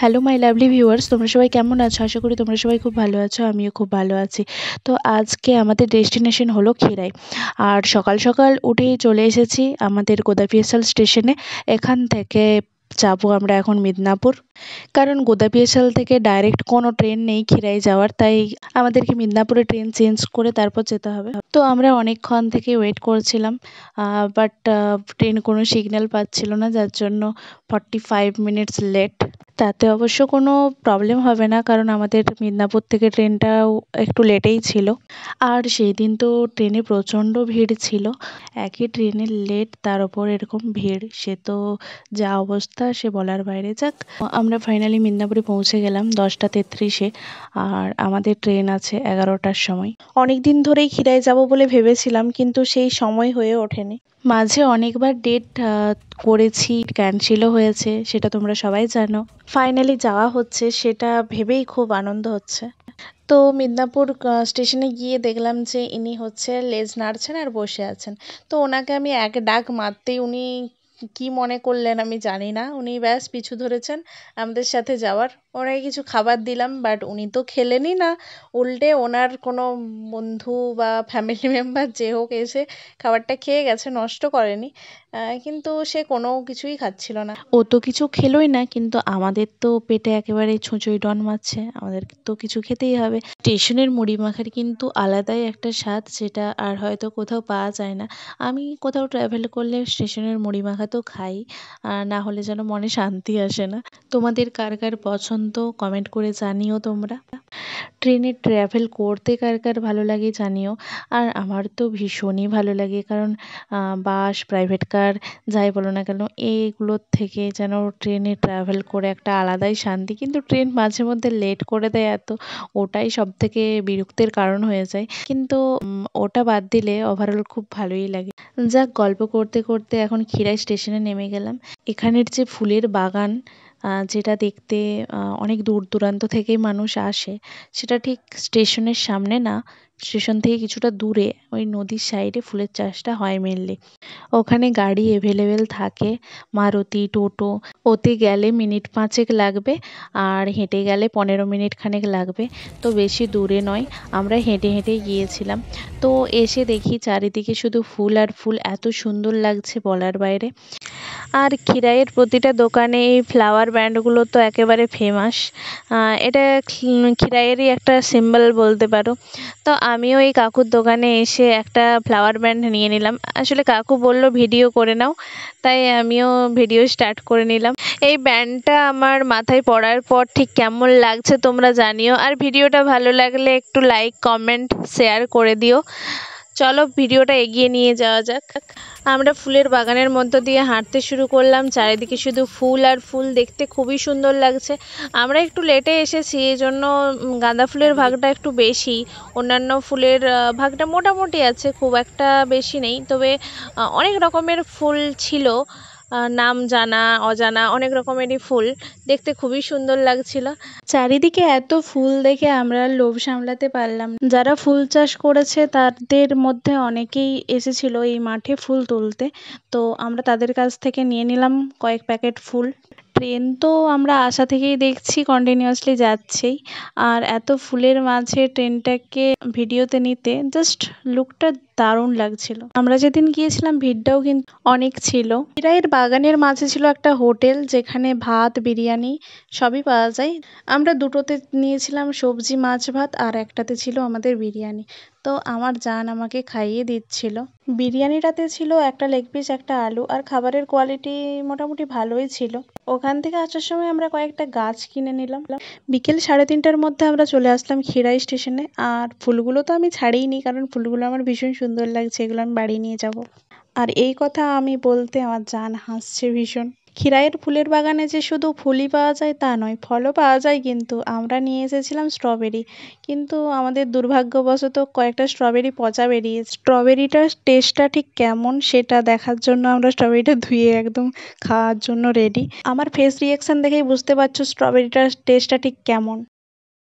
Hello my lovely viewers, তোমরা সবাই কেমন আছো? আশা করি তোমরা সবাই খুব ভালো আছো। আমিও খুব ভালো আছি। তো আজকে আমাদের ডেস্টিনেশন হলো ক্ষীরাই। আর সকাল সকাল উঠেই চলে এসেছি আমাদের গোদাপিয়াসাল স্টেশনে। এখান থেকে যাবো আমরা এখন মিদনাপুর। কারণ গোদাপিয়াসাল থেকে ডাইরেক্ট কোনো ট্রেন নেই ক্ষীরাই যাওয়ার, তাই আমাদেরকে মিদনাপুরে ট্রেন চেঞ্জ করে তারপর যেতে হবে। তো আমরা অনেকক্ষণ থেকে ওয়েট করছিলাম, বাট ট্রেন কোনো সিগন্যাল পাচ্ছিল না, যার জন্য 45 মিনিটস লেট। তাতে অবশ্য কোনো প্রবলেম হবে না, কারণ আমাদের মিদনাপুর থেকে ট্রেনটাও একটু লেটেই ছিল। আর সেই দিন তো ট্রেনে প্রচণ্ড ভিড় ছিল। একই ট্রেনের লেট, তার ওপর এরকম ভিড়, সে তো যা অবস্থা সে বলার বাইরে। যাক, আমরা ফাইনালি মিদনাপুরে পৌঁছে গেলাম 10টা 33-এ। আর আমাদের ট্রেন আছে 11টার সময়। অনেক দিন ধরেই ক্ষীরাই যাব বলে ভেবেছিলাম, কিন্তু সেই সময় হয়ে ওঠেনি। মাঝে অনেকবার ডেট করেছি, ক্যান্সেলও হয়েছে, সেটা তোমরা সবাই জানো। ফাইনালি যাওয়া হচ্ছে, সেটা ভেবেই খুব আনন্দ হচ্ছে। তো মিদনাপুর স্টেশনে গিয়ে দেখলাম যে ইনি হচ্ছে লেজ নাড়ছেন আর বসে আছেন। তো ওনাকে আমি এক ডাক মারতেই উনি কি মনে করলেন আমি জানি না, উনি ব্যাস পিছু ধরেছেন আমাদের সাথে যাওয়ার। ওনাকে কিছু খাবার দিলাম, বাট উনি তো খেলেনই না। উল্টে ওনার কোনো বন্ধু বা ফ্যামিলি মেম্বার যে হোক এসে খাবারটা খেয়ে গেছে, নষ্ট করেনি। কিন্তু সে কোনো কিছুই খাচ্ছিল না। ও তো কিছু খেলোই না, কিন্তু আমাদের তো পেটে একেবারে ছুঁচোই ডন মারছে, আমাদের তো কিছু খেতেই হবে। স্টেশনের মুড়ি মাখার কিন্তু আলাদাই একটা স্বাদ, যেটা আর হয়তো কোথাও পাওয়া যায় না। আমি কোথাও ট্রাভেল করলে স্টেশনের মুড়ি মাখা তো খাই, না হলে যেন মনে শান্তি আসে না। তোমাদের কার কার পছন্দ কমেন্ট করে জানিও তোমরা। ট্রেনে ট্রাভেল করতে কার কার ভালো লাগে জানিও। আর আমার তো ভীষণই ভালো লাগে, কারণ বাস, প্রাইভেট কার যাই বলো না কেন, এইগুলোর থেকে যেন ট্রেনে ট্রাভেল করে একটা আলাদাই শান্তি। কিন্তু ট্রেন মাঝে মধ্যে লেট করে দেয় এত, ওটাই সব থেকে বিরক্তির কারণ হয়ে যায়। কিন্তু ওটা বাদ দিলে ওভারঅল খুব ভালোই লাগে। যাক, গল্প করতে করতে এখন ক্ষীরাই স্টেশনে নেমে গেলাম। এখানের যে ফুলের বাগান, যেটা দেখতে অনেক দূর দূরান্ত থেকেই মানুষ আসে, সেটা ঠিক স্টেশনের সামনে না, স্টেশন থেকে কিছুটা দূরে ওই নদীর সাইডে ফুলের চাষটা হয় মেনলি। ওখানে গাড়ি অ্যাভেলেবেল থাকে, মারুতি, টোটো। ওতে গেলে মিনিট 5 লাগবে, আর হেঁটে গেলে 15 মিনিট খানেক লাগবে। তো বেশি দূরে নয়, আমরা হেঁটে হেঁটেই গিয়েছিলাম। তো এসে দেখি চারিদিকে শুধু ফুল আর ফুল, এত সুন্দর লাগছে বলার বাইরে। আর ক্ষীরাইয়ের প্রতিটা দোকানে এই ফ্লাওয়ার ব্যান্ডগুলো তো একেবারে ফেমাস। এটা ক্ষীরাইয়েরই একটা সিম্বল বলতে পারো। তো আমিও এই কাকুর দোকানে এসে একটা ফ্লাওয়ার ব্যান্ড নিয়ে নিলাম। আসলে কাকু বলল ভিডিও করে নাও, তাই আমিও ভিডিও স্টার্ট করে নিলাম। এই ব্যান্ডটা আমার মাথায় পড়ার পর ঠিক কেমন লাগছে তোমরা জানিও। আর ভিডিওটা ভালো লাগলে একটু লাইক, কমেন্ট, শেয়ার করে দিও। চলো ভিডিওটা এগিয়ে নিয়ে যাওয়া যাক। আমরা ফুলের বাগানের মধ্য দিয়ে হাঁটতে শুরু করলাম। চারিদিকে শুধু ফুল আর ফুল, দেখতে খুবই সুন্দর লাগছে। আমরা একটু লেটে এসেছি, এই জন্য গাঁদা ফুলের ভাগটা একটু বেশি। অন্যান্য ফুলের ভাগটা মোটামুটি আছে, খুব একটা বেশি নেই। তবে অনেক রকমের ফুল ছিল, নাম জানা অজানা অনেক রকমেরই ফুল, দেখতে খুবই সুন্দর লাগছিল। চারিদিকে এত ফুল দেখে আমরা লোভ সামলাতে পারলাম না। যারা ফুল চাষ করেছে তাদের মধ্যে অনেকেই এসেছিল এই মাঠে ফুল তুলতে, তো আমরা তাদের কাছ থেকে নিয়ে নিলাম কয়েক প্যাকেট ফুল। ট্রেন তো আমরা আসা থেকেই দেখছি কন্টিনিউয়াসলি যাচ্ছেই, আর এত ফুলের মাঝে ট্রেনটাকে ভিডিওতে নিতে জাস্ট লুকটা দারুণ লাগছিল। আমরা যেদিন গিয়েছিলাম ভিড়টাও কিন্তু অনেক ছিল। ক্ষীরাইয়ের বাগানের মাঝে ছিল একটা হোটেল, যেখানে ভাত, বিরিয়ানি সবই পাওয়া যায়। আমরা দুটোতে নিয়েছিলাম সবজি, মাছ, ভাত, আর একটাতে ছিল আমাদের বিরিয়ানি। তো আমার জান আমাকে খাইয়ে দিচ্ছিল। বিরিয়ানিটাতে ছিল একটা লেগ পিস, একটা আলু, আর খাবারের কোয়ালিটি মোটামুটি ভালোই ছিল। ওখান থেকে আসার সময় আমরা কয়েকটা গাছ কিনে নিলাম। বিকেল 3:30টার মধ্যে আমরা চলে আসলাম ক্ষীরাই স্টেশনে। আর ফুলগুলো তো আমি ছাড়িইনি, কারণ ফুলগুলো আমার ভীষণ সুন্দর লাগছে, এগুলো আমি বাড়ি নিয়ে যাব। আর এই কথা আমি বলতে আমার জান হাসছে ভীষণ। ক্ষীরাইয়ের ফুলের বাগানে যে শুধু ফুলই পাওয়া যায় তা নয়, ফলও পাওয়া যায়, কিন্তু আমরা নিয়ে এসেছিলাম স্ট্রবেরি। কিন্তু আমাদের দুর্ভাগ্যবশত কয়েকটা স্ট্রবেরি পচা বেরিয়েছে। স্ট্রবেরিটার টেস্টটা ঠিক কেমন সেটা দেখার জন্য আমরা স্ট্রবেরিটা ধুয়ে একদম খাওয়ার জন্য রেডি। আমার ফেস রিয়াকশান দেখেই বুঝতে পারছো স্ট্রবেরিটার টেস্টটা ঠিক কেমন।